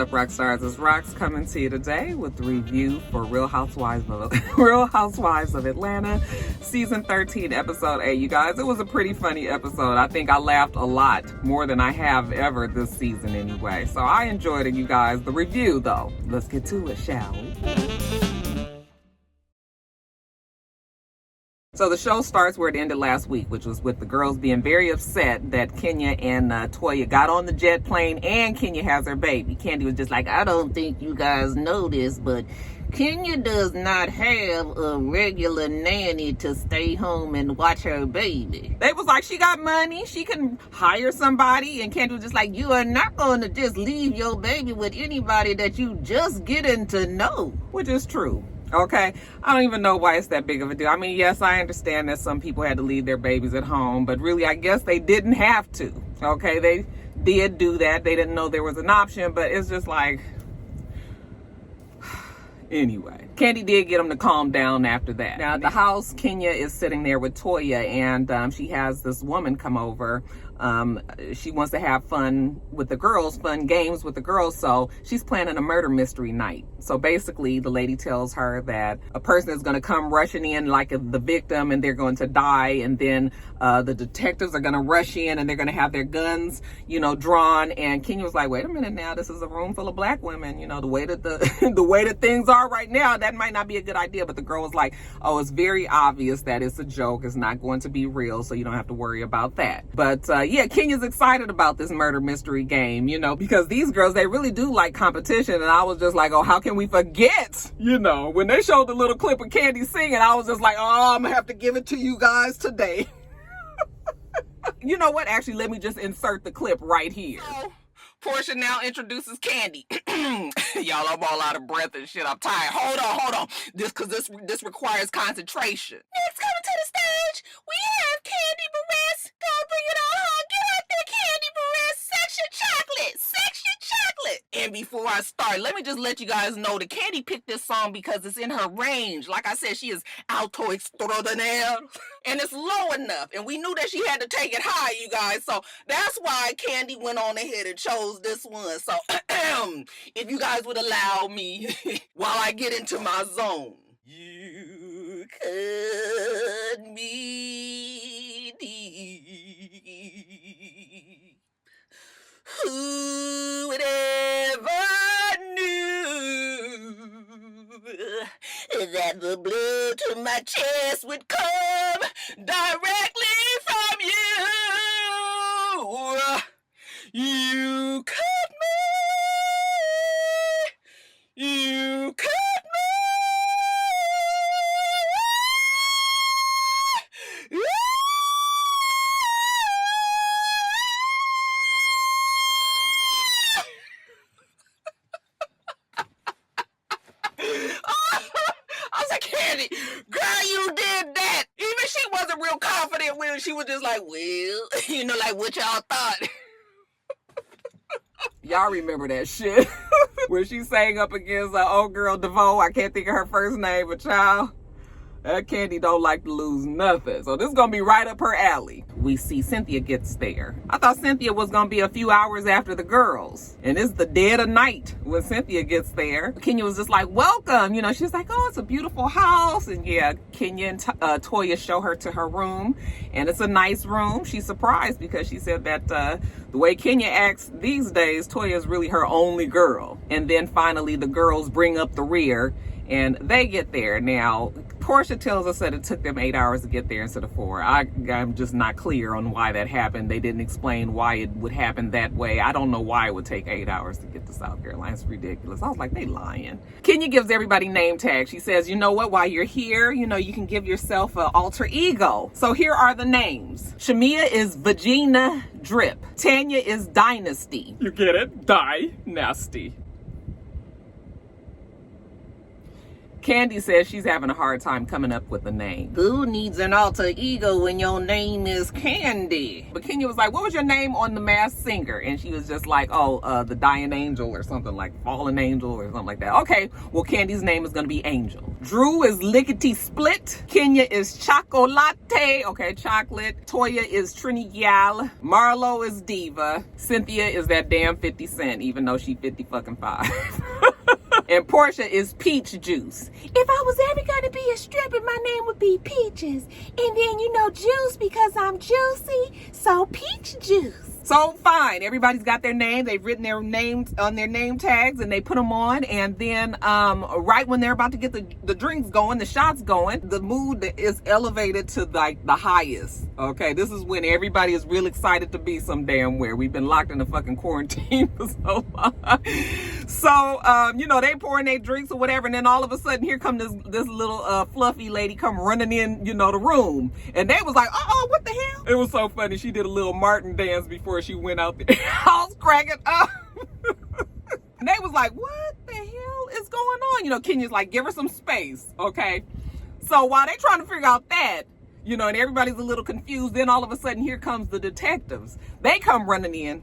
up, Roxstars? It's Rox coming to you today with the review for Real Housewives of Atlanta, season 13, episode 8. You guys, it was a pretty funny episode. I think I laughed a lot, more than I have ever this season anyway. So I enjoyed it, you guys. The review, though. Let's get to it, shall we? So the show starts where it ended last week, which was with the girls being very upset that Kenya and Toya got on the jet plane and Kenya has her baby. Candy was just like, I don't think you guys know this, but Kenya does not have a regular nanny to stay home and watch her baby. They was like, she got money, she can hire somebody. And Candy was just like, you are not going to just leave your baby with anybody that you just getting to know, which is true. Okay, I don't even know why it's that big of a deal. I mean, yes, I understand that some people had to leave their babies at home, but really, I guess they didn't have to. Okay, they did do that. They didn't know there was an option, but it's just like, anyway. Candy did get them to calm down after that. Now, at the house, Kenya is sitting there with Toya, and she has this woman come over. She wants to have fun with the girls, fun games with the girls, so she's planning a murder mystery night. So basically, the lady tells her that a person is going to come rushing in like the victim, and they're going to die, and then the detectives are going to rush in, and they're going to have their guns, drawn. And Kenya was like, wait a minute now, this is a room full of black women. The way that the way that things are right now, that might not be a good idea. But the girl was like, oh, it's very obvious that it's a joke. It's not going to be real, so you don't have to worry about that. But yeah, Kenya's excited about this murder mystery game, because these girls, they really do like competition. And I was just like, oh, how can we forget? When they showed the little clip of Candy singing, I was just like, oh, I'm gonna have to give it to you guys today. You know what? Actually, let me just insert the clip right here. So, Portia now introduces Candy. Y'all, I'm all out of breath and shit. I'm tired. Hold on. This requires concentration. Next, coming to the stage, we have Candy Barres. Go bring it on home. Get out there, Candy Barres. Section chocolate. And before I start, let me just let you guys know that Candy picked this song because it's in her range. Like I said, she is alto extraordinaire. And it's low enough. And we knew that she had to take it high, you guys. So that's why Candy went on ahead and chose this one. So if you guys would allow me while I get into my zone. You cut me deep. Who would ever knew that the blood to my chest would come directly from you? You cut me. You cut me. Girl, you did that. Even she wasn't real confident when she was just like, well, like what y'all thought. Y'all remember that shit. When she sang up against old girl DeVoe. I can't think of her first name, but child, that Candy don't like to lose nothing. So this is going to be right up her alley. We see Cynthia gets there. I thought Cynthia was going to be a few hours after the girls. And it's the dead of night when Cynthia gets there. Kenya was just like, welcome. She's like, oh, it's a beautiful house. And yeah, Kenya and Toya show her to her room. And it's a nice room. She's surprised because she said that the way Kenya acts these days, Toya is really her only girl. And then finally the girls bring up the rear and they get there. Now, Portia tells us that it took them 8 hours to get there instead of 4. I'm just not clear on why that happened. They didn't explain why it would happen that way. I don't know why it would take 8 hours to get to South Carolina. It's ridiculous. I was like, they lying. Kenya gives everybody name tags. She says, you know what, while you're here, you can give yourself an alter ego. So here are the names. Shamia is Vagina Drip. Tanya is Dynasty. You get it? Dynasty. Candy says she's having a hard time coming up with a name. Who needs an alter ego when your name is Candy? But Kenya was like, what was your name on The Masked Singer? And she was just like, oh, the Dying Angel or something, like Fallen Angel or something like that. Okay, well, Candy's name is gonna be Angel. Drew is Lickety Split. Kenya is Chocolate. Okay, chocolate. Toya is Trini Yal. Marlo is Diva. Cynthia is that damn 50 Cent, even though she 50 fucking 5. And Portia is Peach Juice. If I was ever gonna be a stripper, my name would be Peaches. And then, you know, juice because I'm juicy, so Peach Juice. So fine, everybody's got their name. They've written their names on their name tags and they put them on. And then right when they're about to get the drinks going, the shots going, the mood is elevated to like the highest. Okay, this is when everybody is real excited to be some damn where. We've been locked in the fucking quarantine for so long. So, you know, they pouring their drinks or whatever. And then all of a sudden, here come this little fluffy lady come running in, you know, the room. And they was like, oh, what the hell? It was so funny. She did a little Martin dance before she went out there. I was cracking up. And they was like, what the hell is going on? You know, Kenya's like, give her some space, okay? So while they trying to figure out that, you know, and everybody's a little confused, then all of a sudden, here comes the detectives. They come running in.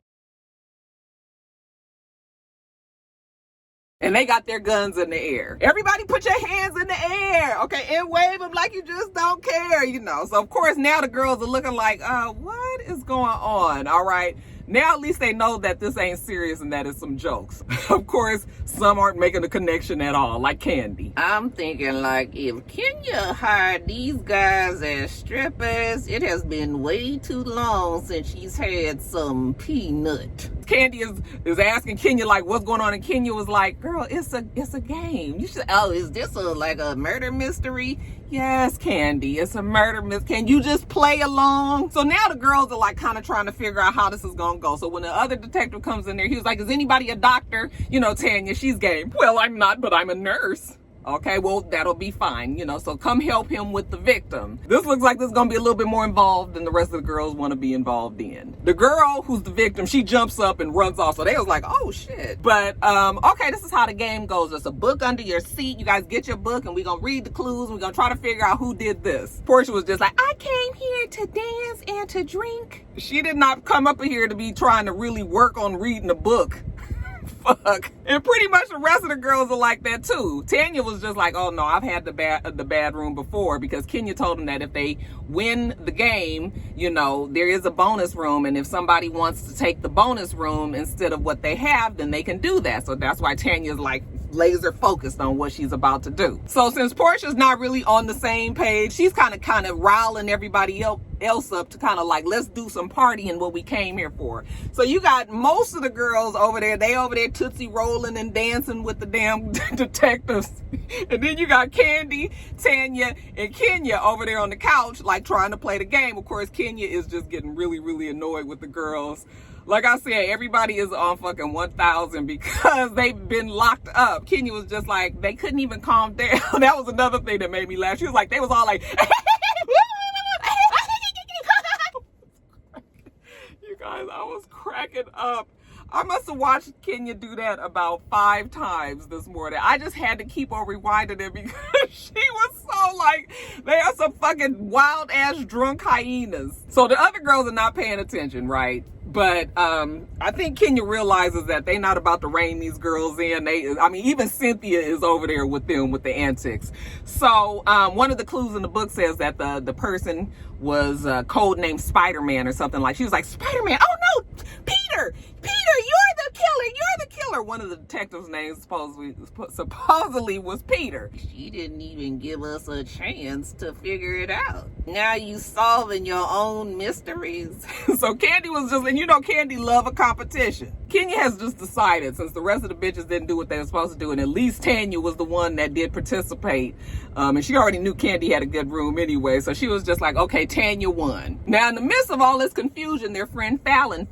And they got their guns in the air. Everybody put your hands in the air, okay? And wave them like you just don't care, you know? So, of course, now the girls are looking like, what is going on, all right? Now at least they know that this ain't serious and that it's some jokes. Of course, some aren't making a connection at all, like Candy. I'm thinking like if Kenya hired these guys as strippers, it has been way too long since she's had some peanut. Candy is asking Kenya like what's going on, and Kenya was like, girl, it's a game. You should, oh, is this like a murder mystery? Yes, Candy, it's a murder mystery. Can you just play along? So now the girls are like kind of trying to figure out how this is gonna go. So when the other detective comes in there, he was like, is anybody a doctor? You know, Tanya, she's game. Well, I'm not, but I'm a nurse. Okay, well, that'll be fine, you know, so come help him with the victim. This looks like this is gonna be a little bit more involved than the rest of the girls want to be involved in. The girl who's the victim, she jumps up and runs off, so they was like, oh shit. But okay, this is how the game goes. There's a book under your seat. You guys get your book and we're gonna read the clues. We're gonna try to figure out who did this. Portia was just like, I came here to dance and to drink. She did not come up here to be trying to really work on reading the book. Fuck. And pretty much the rest of the girls are like that too. Tanya was just like, oh no, I've had the bad room before, because Kenya told them that if they win the game, you know, there is a bonus room, and if somebody wants to take the bonus room instead of what they have, then they can do that. So that's why Tanya's like laser focused on what she's about to do. So since Portia's not really on the same page, she's kind of riling everybody else up to kind of like, let's do some partying, what we came here for. So you got most of the girls over there, they over there tootsie rolling and dancing with the damn detectives. And then you got Candy, Tanya, and Kenya over there on the couch, like trying to play the game. Of course, Kenya is just getting really, really annoyed with the girls. Like I said, everybody is on fucking 1,000 because they've been locked up. Kenya was just like, they couldn't even calm down. That was another thing that made me laugh. She was like, they was all like, you guys, I was cracking up. I must have watched Kenya do that about 5 times this morning. I just had to keep on rewinding it because she was so like, they are some fucking wild ass drunk hyenas. So the other girls are not paying attention, right? But I think Kenya realizes that they're not about to rein these girls in. I mean, even Cynthia is over there with them with the antics. So one of the clues in the book says that the person was codenamed Spider-Man or something like. She was like, Spider-Man, oh no, Peter, you're the killer. One of the detectives' names supposedly was Peter. She didn't even give us a chance to figure it out. Now you solving your own mysteries. So Candy was just, and you know Candy love a competition. Kenya has just decided, since the rest of the bitches didn't do what they were supposed to do, and at least Tanya was the one that did participate, and she already knew Candy had a good room anyway, so she was just like, okay, Tanya won. Now in the midst of all this confusion, their friend Fallon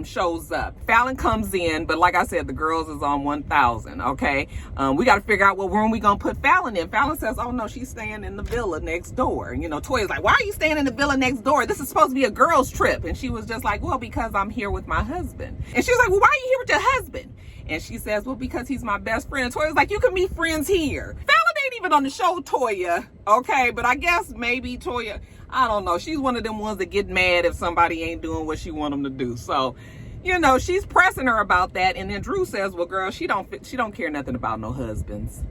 shows up. Fallon comes in, but like I said, the girls is on 1,000, okay? We got to figure out what room we gonna put Fallon in. Fallon says, oh no, she's staying in the villa next door. You know, Toya's like, why are you staying in the villa next door? This is supposed to be a girls trip. And she was just like, well, because I'm here with my husband. And she was like, well, why are you here with your husband? And she says, well, because he's my best friend. And Toya's like, you can be friends here. Fallon ain't ain't even on the show, Toya, okay? But I guess maybe Toya, I don't know. She's one of them ones that get mad if somebody ain't doing what she want them to do. So, you know, she's pressing her about that. And then Drew says, well, girl, she don't care nothing about no husbands.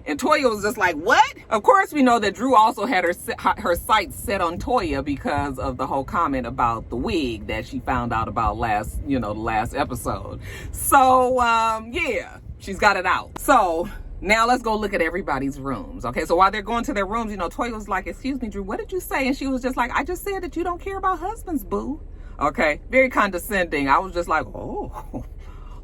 And Toya was just like, what? Of course, we know that Drew also had her sights set on Toya because of the whole comment about the wig that she found out about the last episode. So, yeah, she's got it out. So now let's go look at everybody's rooms. Okay, so while they're going to their rooms, you know, Toya was like, excuse me, Drew, what did you say? And she was just like, I just said that you don't care about husbands, boo. Okay, very condescending. I was just like, oh.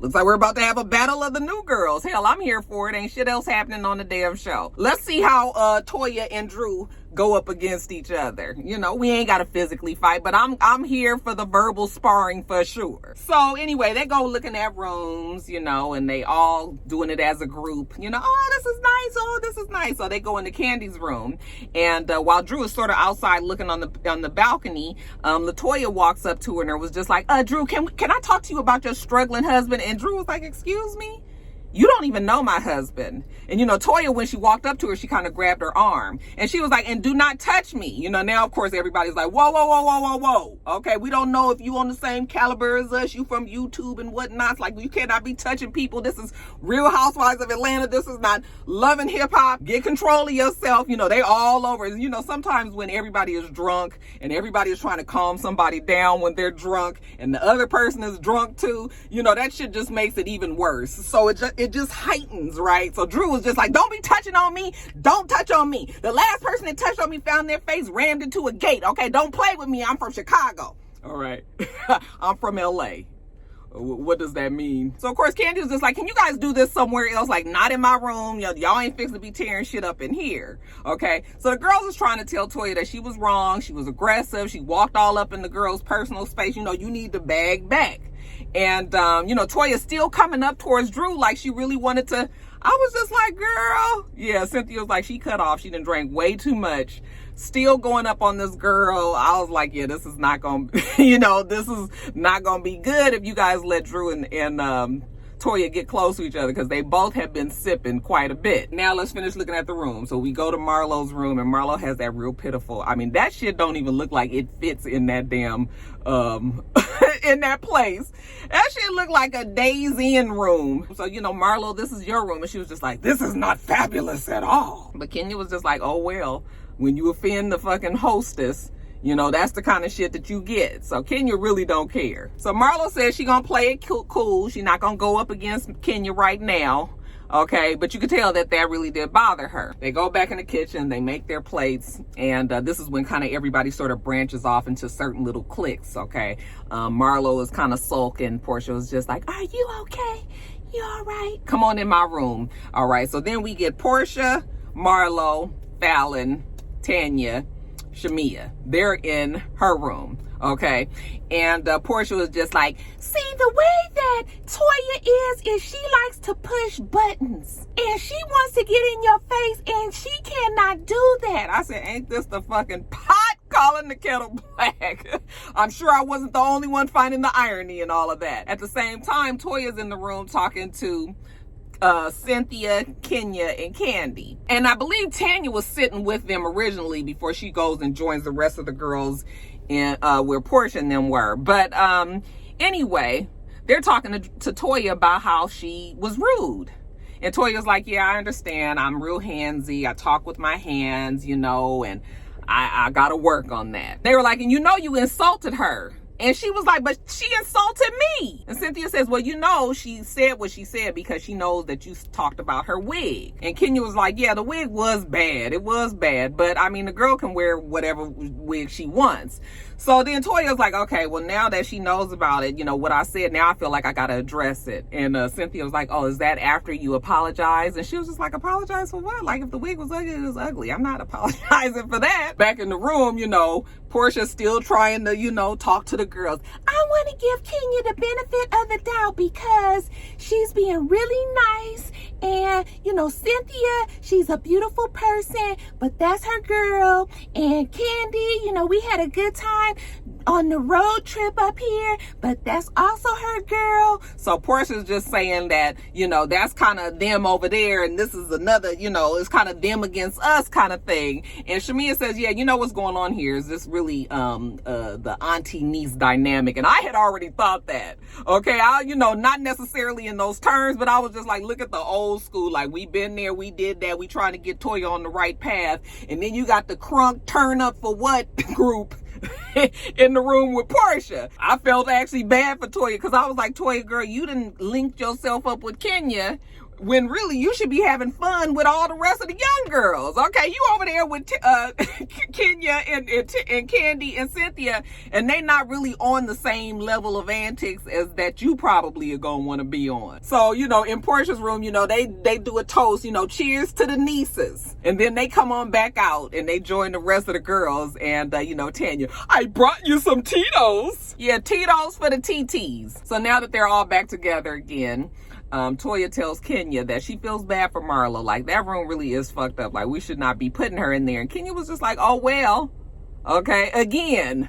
Looks like we're about to have a battle of the new girls. Hell, I'm here for it. Ain't shit else happening on the damn show. Let's see how Toya and Drew go up against each other. You know, we ain't got to physically fight, but I'm here for the verbal sparring for sure. So anyway, they go looking at rooms, you know, and they all doing it as a group. You know, oh, this is nice. Oh, this is nice. So they go into Candy's room, and while Drew is sort of outside looking on the balcony, LaToya walks up to her and was just like, Drew, can I talk to you about your struggling husband? And Drew was like, excuse me? You don't even know my husband. And, you know, Toya, when she walked up to her, she kind of grabbed her arm. And she was like, and do not touch me. You know, now, of course, everybody's like, whoa, whoa, whoa, whoa, whoa, whoa. Okay, we don't know if you on the same caliber as us. You from YouTube and whatnot. It's like, you cannot be touching people. This is Real Housewives of Atlanta. This is not Love and Hip Hop. Get control of yourself. You know, they all over. You know, sometimes when everybody is drunk and everybody is trying to calm somebody down when they're drunk and the other person is drunk too, you know, that shit just makes it even worse. So it just heightens, right? So Drew was just like, don't be touching on me. Don't touch on me. The last person that touched on me found their face rammed into a gate. Okay, don't play with me. I'm from Chicago. All right. I'm from LA. What does that mean? So of course Candy was just like, can you guys do this somewhere else? Like, not in my room. Y'all ain't fixing to be tearing shit up in here. Okay. So the girls was trying to tell Toya that she was wrong. She was aggressive. She walked all up in the girl's personal space. You know, you need to bag back. And, you know, Toya's still coming up towards Drew like she really wanted to. I was just like, girl. Yeah, Cynthia was like, she cut off. She done drank way too much. Still going up on this girl. I was like, yeah, this is not going to, you know, this is not going to be good if you guys let Drew and Toya get close to each other, because they both have been sipping quite a bit. Now let's finish looking at the room. So we go to Marlo's room, and Marlo has that real pitiful, I mean, that shit don't even look like it fits in that damn in that place. That shit look like a Days Inn room. So, you know, Marlo, this is your room. And she was just like, this is not fabulous at all. But Kenya was just like, oh well, when you offend the fucking hostess, you know, that's the kind of shit that you get. So Kenya really don't care. So Marlo says she gonna play it cool. She not gonna go up against Kenya right now. Okay, but you could tell that really did bother her. They go back in the kitchen, they make their plates, and this is when kind of everybody sort of branches off into certain little cliques, okay? Marlo is kind of sulking. Portia was just like, are you okay? You all right? Come on in my room. All right, so then we get Portia, Marlo, Fallon, Tanya, Shamia. They're in her room. Okay, and Portia was just like, see, the way that Toya is she likes to push buttons, and she wants to get in your face, and she cannot do that. I said, ain't this the fucking pot calling the kettle black? I'm sure I wasn't the only one finding the irony in all of that. At the same time, Toya's in the room talking to Cynthia, Kenya, and Candy. And I believe Tanya was sitting with them originally before she goes and joins the rest of the girls in where Portia and them were. But anyway, they're talking to Toya about how she was rude. And Toya's like, yeah, I understand. I'm real handsy. I talk with my hands, you know, and I got to work on that. They were like, and you know, you insulted her. And she was like, but she insulted me. And Cynthia says, well, you know, she said what she said because she knows that you talked about her wig. And Kenya was like, yeah, the wig was bad. It was bad. But I mean, the girl can wear whatever wig she wants. So then Toya was like, okay, well, now that she knows about it, you know, what I said, now I feel like I got to address it. And Cynthia was like, oh, is that after you apologize? And she was just like, apologize for what? Like, if the wig was ugly, it was ugly. I'm not apologizing for that. Back in the room, you know, Portia's still trying to, you know, talk to the girls. I want to give Kenya the benefit of the doubt because she's being really nice. And, you know, Cynthia, she's a beautiful person, but that's her girl. And Candy, you know, we had a good time. on the road trip up here, but that's also her girl. So Portia's just saying that, you know, that's kind of them over there, and this is another, you know, it's kind of them against us kind of thing. And Shamia says, yeah, you know what's going on here is this really the auntie niece dynamic, and I had already thought that. Okay, you know, not necessarily in those terms, but I was just like, look at the old school, like we been there, we did that, we trying to get Toya on the right path, and then you got the crunk turn up for what group in the room with Portia. I felt actually bad for Toya, because I was like, Toya girl, you didn't link yourself up with Kenya when really you should be having fun with all the rest of the young girls. Okay, you over there with Kenya and Candy and Cynthia, and they not really on the same level of antics as that you probably are gonna want to be on. So, you know, in Portia's room, you know, they do a toast, you know, cheers to the nieces, and then they come on back out and they join the rest of the girls. And you know, Tanya, I brought you some Tito's. Yeah, Tito's for the TTs. So now that they're all back together again, Toya tells Kenya that she feels bad for Marlo. Like, that room really is fucked up. Like, we should not be putting her in there. And Kenya was just like, oh, well, okay, again,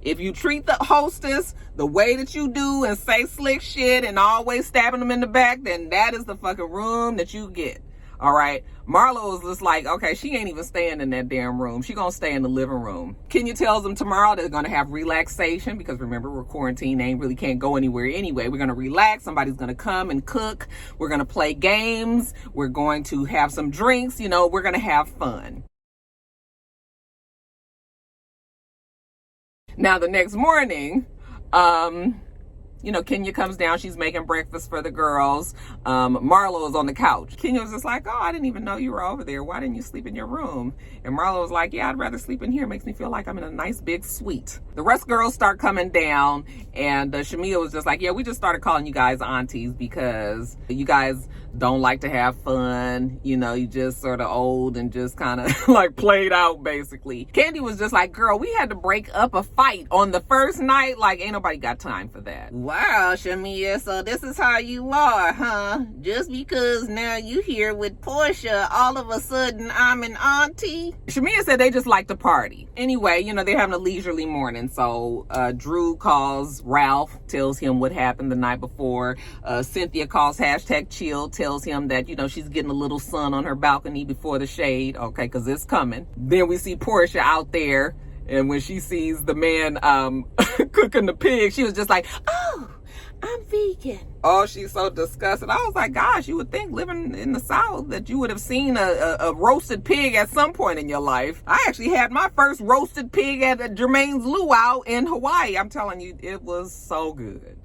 if you treat the hostess the way that you do and say slick shit and always stabbing them in the back, then that is the fucking room that you get. All right. Marlo is just like, okay, she ain't even staying in that damn room. She gonna stay in the living room. Kenya tells them tomorrow they're gonna have relaxation, because remember, we're quarantined, they really can't go anywhere anyway. We're gonna relax. Somebody's gonna come and cook. We're gonna play games. We're going to have some drinks. You know, we're gonna have fun. Now the next morning, you know, Kenya comes down. She's making breakfast for the girls. Marlo is on the couch. Kenya was just like, oh, I didn't even know you were over there. Why didn't you sleep in your room? And Marlo was like, yeah, I'd rather sleep in here. It makes me feel like I'm in a nice big suite. The rest of the girls start coming down, and Shamia was just like, yeah, we just started calling you guys aunties because you guys don't like to have fun. You know, you just sort of old and just kind of like played out, basically. Candy was just like, girl, we had to break up a fight on the first night. Like, ain't nobody got time for that. Wow, Shamia, so this is how you are, huh? Just because now you here with Portia, all of a sudden I'm an auntie? Shamia said they just like to party. Anyway, you know, they're having a leisurely morning. So Drew calls Ralph, tells him what happened the night before. Cynthia calls #chill, tells him that, you know, she's getting a little sun on her balcony before the shade. Okay, because it's coming. Then we see Portia out there, and when she sees the man cooking the pig, she was just like, oh, I'm vegan. Oh, she's so disgusted. I was like, gosh, you would think living in the South that you would have seen a roasted pig at some point in your life. I actually had my first roasted pig at Jermaine's Luau in Hawaii. I'm telling you, it was so good.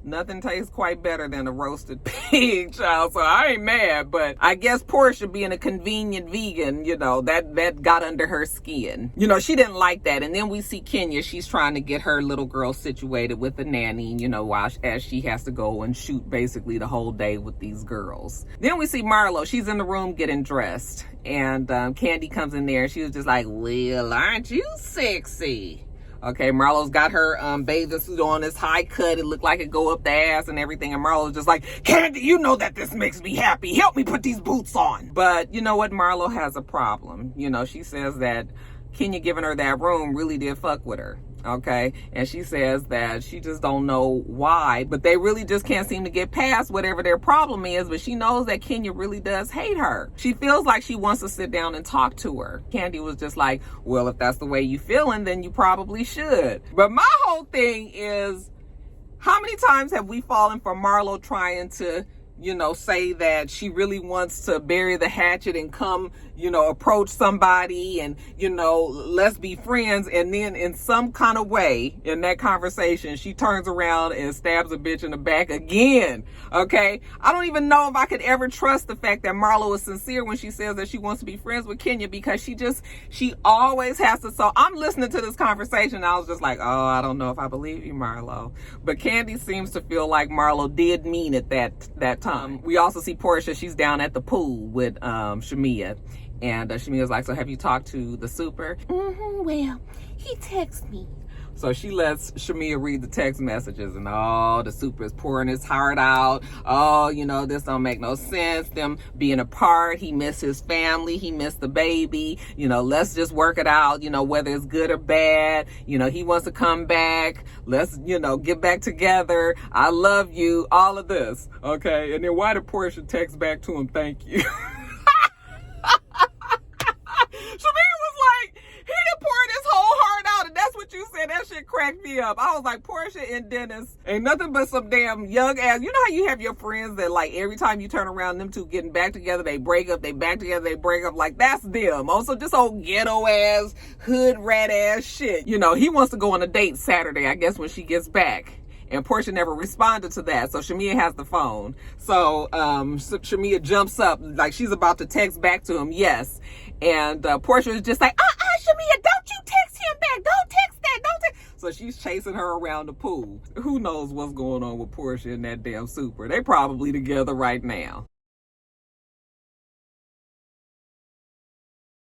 Nothing tastes quite better than a roasted pig, child. So I ain't mad, but I guess Portia being a convenient vegan, you know, that got under her skin. You know, she didn't like that. And then we see Kenya. She's trying to get her little girl situated with the nanny, you know, as she has to go and shoot basically the whole day with these girls. Then we see Marlo. She's in the room getting dressed. And Candy comes in there. She was just like, well, aren't you sexy? Okay, Marlo's got her bathing suit on, this high cut. It looked like it go up the ass and everything. And Marlo's just like, Candy, you know that this makes me happy. Help me put these boots on. But you know what? Marlo has a problem. You know, she says that Kenya giving her that room really did fuck with her. Okay, and she says that she just don't know why, but they really just can't seem to get past whatever their problem is. But she knows that Kenya really does hate her. She feels like she wants to sit down and talk to her. Candy was just like, well, if that's the way you feeling, then you probably should. But my whole thing is, how many times have we fallen for Marlo trying to, you know, say that she really wants to bury the hatchet and come, you know, approach somebody and, you know, let's be friends. And then in some kind of way in that conversation, she turns around and stabs a bitch in the back again. Okay. I don't even know if I could ever trust the fact that Marlo is sincere when she says that she wants to be friends with Kenya, because she always has to. So I'm listening to this conversation and I was just like, oh, I don't know if I believe you, Marlo. But Candy seems to feel like Marlo did mean it that time. We also see Portia. She's down at the pool with Shamia. And Shamia's like, so have you talked to the super? Well, he texted me. So she lets Shamia read the text messages, and the super is pouring his heart out. Oh, you know, this don't make no sense. Them being apart. He missed his family. He missed the baby. You know, let's just work it out, you know, whether it's good or bad. You know, he wants to come back. Let's, you know, get back together. I love you. All of this. Okay. And then why did Portia text back to him, thank you? Shamia was like, he done poured his whole heart out, and that's what you said. That shit cracked me up. I was like, Portia and Dennis ain't nothing but some damn young ass. You know how you have your friends that, like, every time you turn around, them two getting back together, they break up, they back together, they break up. Like, that's them. Also, just old ghetto ass, hood rat ass shit. You know, he wants to go on a date Saturday, I guess, when she gets back. And Portia never responded to that. So Shamia has the phone. So Shamia jumps up like she's about to text back to him, yes. And Portia is just like, Shamia, don't you text him back. Don't text that. Don't text. So she's chasing her around the pool. Who knows what's going on with Portia and that damn super. They probably together right now.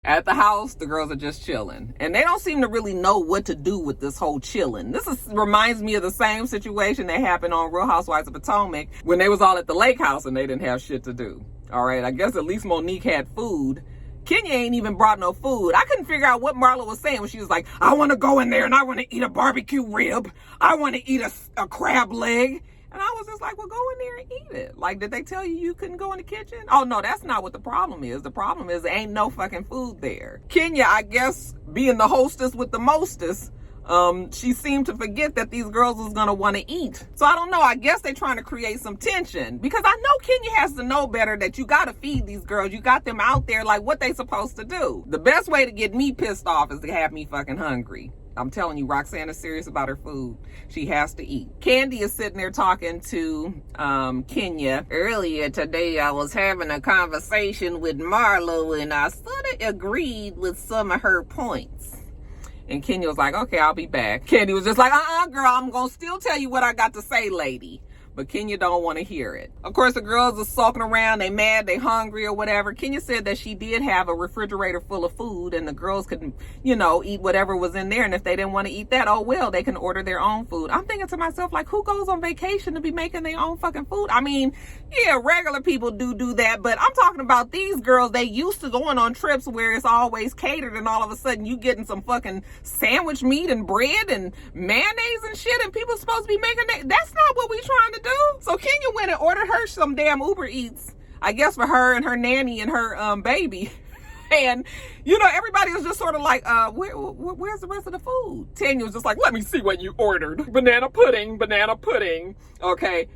At the house, the girls are just chilling. And they don't seem to really know what to do with this whole chilling. This reminds me of the same situation that happened on Real Housewives of Potomac when they was all at the lake house and they didn't have shit to do. All right, I guess at least Monique had food. Kenya ain't even brought no food. I couldn't figure out what Marlo was saying when she was like, I want to go in there and I want to eat a barbecue rib. I want to eat a crab leg. And I was just like, well, go in there and eat it. Like, did they tell you couldn't go in the kitchen? Oh, no, that's not what the problem is. The problem is there ain't no fucking food there. Kenya, I guess, being the hostess with the mostest, she seemed to forget that these girls was going to want to eat. So I don't know. I guess they're trying to create some tension. Because I know Kenya has to know better that you got to feed these girls. You got them out there like what they supposed to do. The best way to get me pissed off is to have me fucking hungry. I'm telling you, Roxanne is serious about her food. She has to eat. Candy is sitting there talking to Kenya. Earlier today, I was having a conversation with Marlo, and I sort of agreed with some of her points. And Kenya was like, okay, I'll be back. Candy was just like, girl, I'm going to still tell you what I got to say, lady. But Kenya don't want to hear it. Of course, the girls are sulking around. They mad, they hungry or whatever. Kenya said that she did have a refrigerator full of food and the girls could, you know, eat whatever was in there. And if they didn't want to eat that, oh, well, they can order their own food. I'm thinking to myself, like, who goes on vacation to be making their own fucking food? I mean, yeah, regular people do that. But I'm talking about these girls. They used to going on trips where it's always catered. And all of a sudden you getting some fucking sandwich meat and bread and mayonnaise and shit. And people supposed to be making that. That's not what we trying to do. So Kenya went and ordered her some damn Uber Eats, I guess, for her and her nanny and her baby. And, you know, everybody was just sort of like, where's the rest of the food? Tanya was just like, let me see what you ordered. Banana pudding. Okay.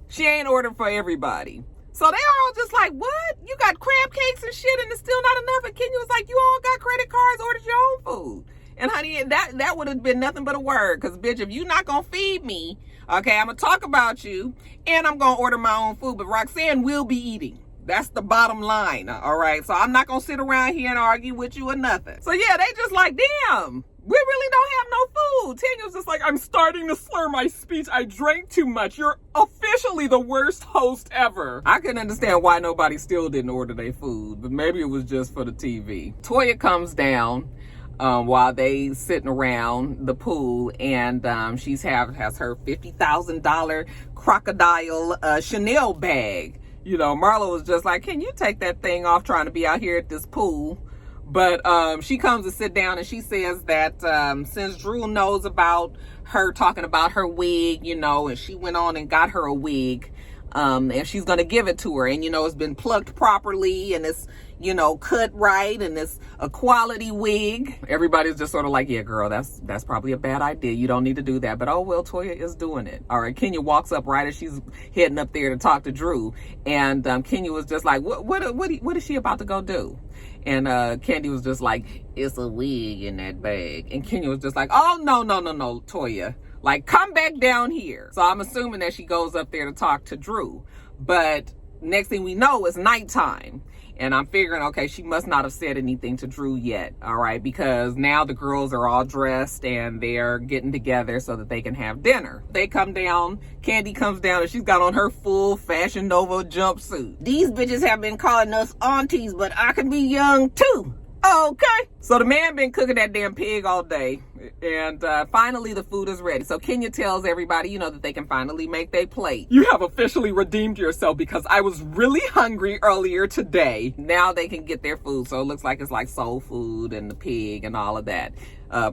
She ain't ordered for everybody. So they all just like, what? You got crab cakes and shit and it's still not enough? And Kenya was like, you all got credit cards, ordered your own food. And honey, that would have been nothing but a word. Because, bitch, if you not going to feed me, okay, I'm going to talk about you. And I'm going to order my own food. But Roxanne will be eating. That's the bottom line, all right? So I'm not going to sit around here and argue with you or nothing. So, yeah, they just like, damn, we really don't have no food. Tanya was just like, I'm starting to slur my speech. I drank too much. You're officially the worst host ever. I couldn't understand why nobody still didn't order their food. But maybe it was just for the TV. Toya comes down. While they sitting around the pool, and she has her $50,000 crocodile Chanel bag. You know, Marlo was just like, can you take that thing off trying to be out here at this pool? But she comes to sit down and she says that since Drew knows about her talking about her wig, you know, and she went on and got her a wig, and she's going to give it to her. And, you know, it's been plucked properly and it's, you know, cut right, and it's a quality wig. Everybody's just sort of like, yeah, girl, that's probably a bad idea. You don't need to do that. But oh well, Toya is doing it. All right, Kenya walks up right as she's heading up there to talk to Drew, and Kenya was just like, what is she about to go do? And Candy was just like, it's a wig in that bag. And Kenya was just like, oh no, Toya, like, come back down here. So I'm assuming that she goes up there to talk to Drew, but next thing we know, it's nighttime. And I'm figuring, okay, she must not have said anything to Drew yet, all right? Because now the girls are all dressed and they're getting together so that they can have dinner. They come down, Candy comes down, and she's got on her full Fashion Nova jumpsuit. These bitches have been calling us aunties, but I can be young too. Okay. So the man been cooking that damn pig all day. And finally the food is ready. So Kenya tells everybody, you know, that they can finally make their plate. You have officially redeemed yourself because I was really hungry earlier today. Now they can get their food. So it looks like it's like soul food and the pig and all of that.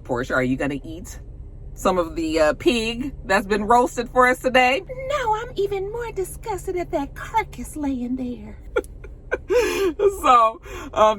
Portia, are you going to eat some of the pig that's been roasted for us today? No, I'm even more disgusted at that carcass laying there. So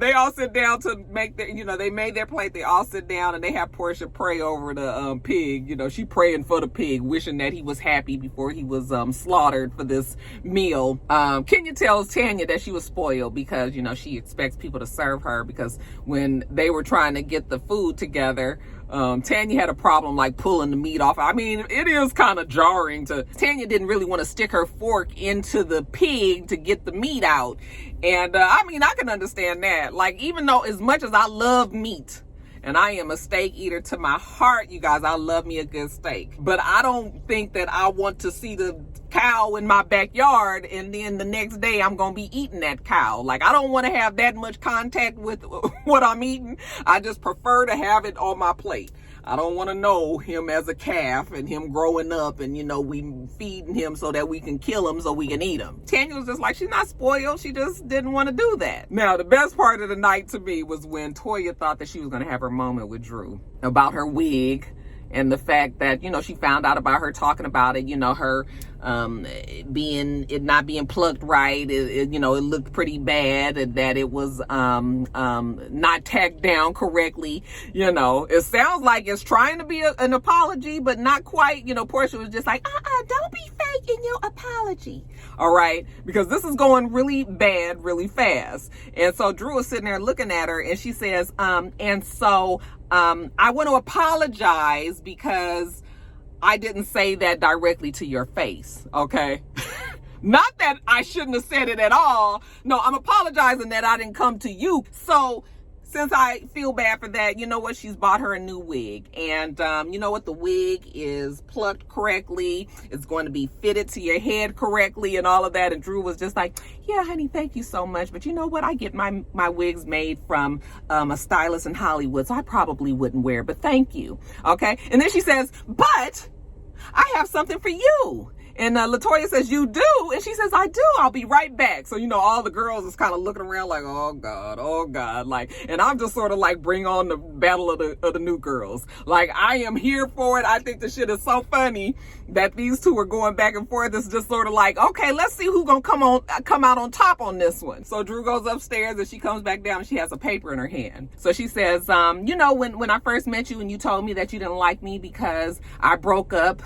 they all sit down to make their, you know, they made their plate. They all sit down and they have Portia pray over the pig. You know, she praying for the pig, wishing that he was happy before he was slaughtered for this meal. Kenya tells Tanya that she was spoiled because, you know, she expects people to serve her, because when they were trying to get the food together, Tanya had a problem like pulling the meat off. I mean, it is kind of jarring to, Tanya didn't really want to stick her fork into the pig to get the meat out. And I mean, I can understand that. Like, even though as much as I love meat, and I am a steak eater to my heart, you guys, I love me a good steak. But I don't think that I want to see the cow in my backyard and then the next day I'm going to be eating that cow. Like, I don't want to have that much contact with what I'm eating. I just prefer to have it on my plate. I don't want to know him as a calf and him growing up and, you know, we feeding him so that we can kill him so we can eat him. Tanya was just like, she's not spoiled. She just didn't want to do that. Now, the best part of the night to me was when Toya thought that she was going to have her moment with Drew about her wig. And the fact that, you know, she found out about her talking about it, you know, her not being plucked right. You know, it looked pretty bad, and that it was not tacked down correctly. You know, it sounds like it's trying to be an apology, but not quite. You know, Portia was just like, don't be fake in your apology. All right, because this is going really bad, really fast. And so Drew was sitting there looking at her, and she says, and so I want to apologize because I didn't say that directly to your face, okay? Not that I shouldn't have said it at all. No, I'm apologizing that I didn't come to you. So since I feel bad for that, you know what? She's bought her a new wig. And you know what? The wig is plucked correctly. It's going to be fitted to your head correctly and all of that. And Drew was just like, yeah, honey, thank you so much. But you know what? I get my wigs made from a stylist in Hollywood, so I probably wouldn't wear it. But thank you. Okay? And then she says, but I have something for you. And LaToya says, you do? And she says, I do. I'll be right back. So, you know, all the girls is kind of looking around like, oh God. Like, and I'm just sort of like, bring on the battle of the new girls. Like, I am here for it. I think the shit is so funny that these two are going back and forth. It's just sort of like, okay, let's see who's going to come out on top on this one. So Drew goes upstairs and she comes back down and she has a paper in her hand. So she says, you know, when I first met you and you told me that you didn't like me because I broke up,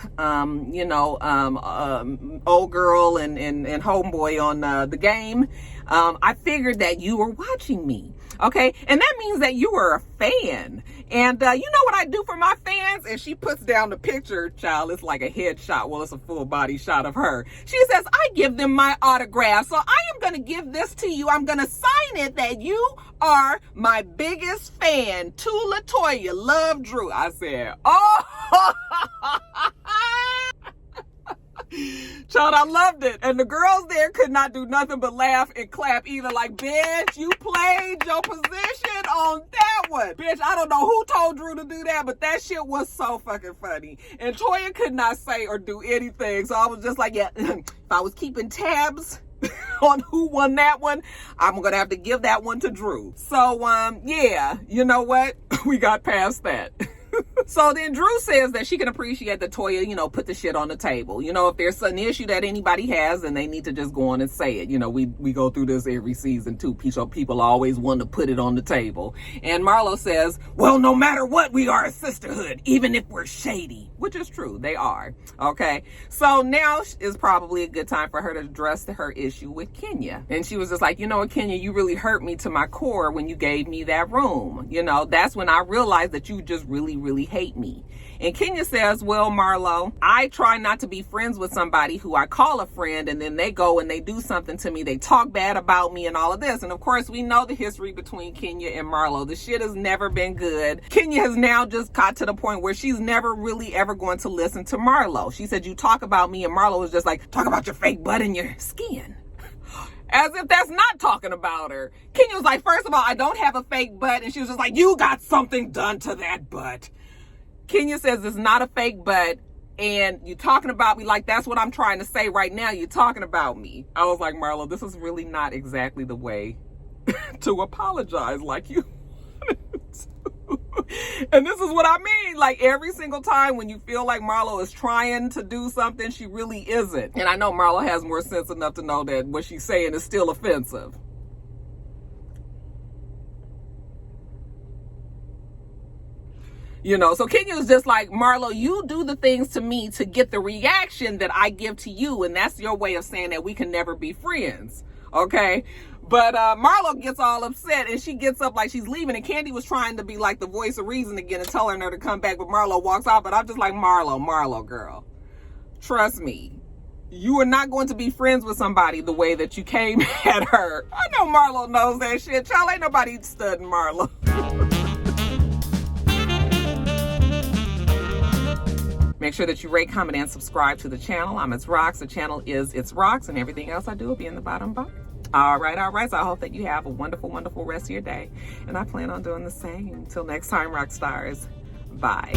old girl and homeboy on the game, I figured that you were watching me. Okay, and that means that you were a fan. And you know what I do for my fans? And she puts down the picture, child. It's like a headshot. Well, it's a full body shot of her. She says, I give them my autograph. So I am going to give this to you. I'm going to sign it that you are my biggest fan. To LaToya, love, Drew. I said, oh. Child, I loved it. And the girls there could not do nothing but laugh and clap either. Like, bitch, you played your position on that one. Bitch, I don't know who told Drew to do that, but that shit was so fucking funny. And Toya could not say or do anything. So I was just like, yeah, if I was keeping tabs on who won that one, I'm gonna have to give that one to Drew. So, yeah, you know what? We got past that. So then Drew says that she can appreciate that Toya, you know, put the shit on the table. You know, if there's an issue that anybody has, then they need to just go on and say it. You know, we go through this every season too. People always want to put it on the table. And Marlo says, well, no matter what, we are a sisterhood, even if we're shady. Which is true. They are. Okay. So now is probably a good time for her to address her issue with Kenya. And she was just like, you know what, Kenya, you really hurt me to my core when you gave me that room. You know, that's when I realized that you just really, really hate me. And Kenya says, well, Marlo, I try not to be friends with somebody who I call a friend and then they go and they do something to me. They talk bad about me and all of this. And of course, we know the history between Kenya and Marlo. The shit has never been good. Kenya has now just got to the point where she's never really ever going to listen to Marlo. She said, you talk about me, and Marlo was just like, talk about your fake butt and your skin. As if that's not talking about her. Kenya was like, first of all, I don't have a fake butt. And she was just like, you got something done to that butt. Kenya says it's not a fake butt. And you talking about me like that's what I'm trying to say right now. You're talking about me. I was like, Marlo, this is really not exactly the way to apologize like you wanted to. And this is what I mean. Like every single time when you feel like Marlo is trying to do something, she really isn't. And I know Marlo has more sense enough to know that what she's saying is still offensive. You know, so Kenya was just like, Marlo, you do the things to me to get the reaction that I give to you. And that's your way of saying that we can never be friends. Okay. But Marlo gets all upset and she gets up like she's leaving. And Candy was trying to be like the voice of reason again and telling her to come back. But Marlo walks out. But I'm just like, Marlo, girl, trust me. You are not going to be friends with somebody the way that you came at her. I know Marlo knows that shit. Child, ain't nobody studying Marlo. Make sure that you rate, comment, and subscribe to the channel. I'm itsrox. The channel is itsrox, and everything else I do will be in the bottom bar. All right. So I hope that you have a wonderful, wonderful rest of your day. And I plan on doing the same. Until next time, Roxstars. Bye.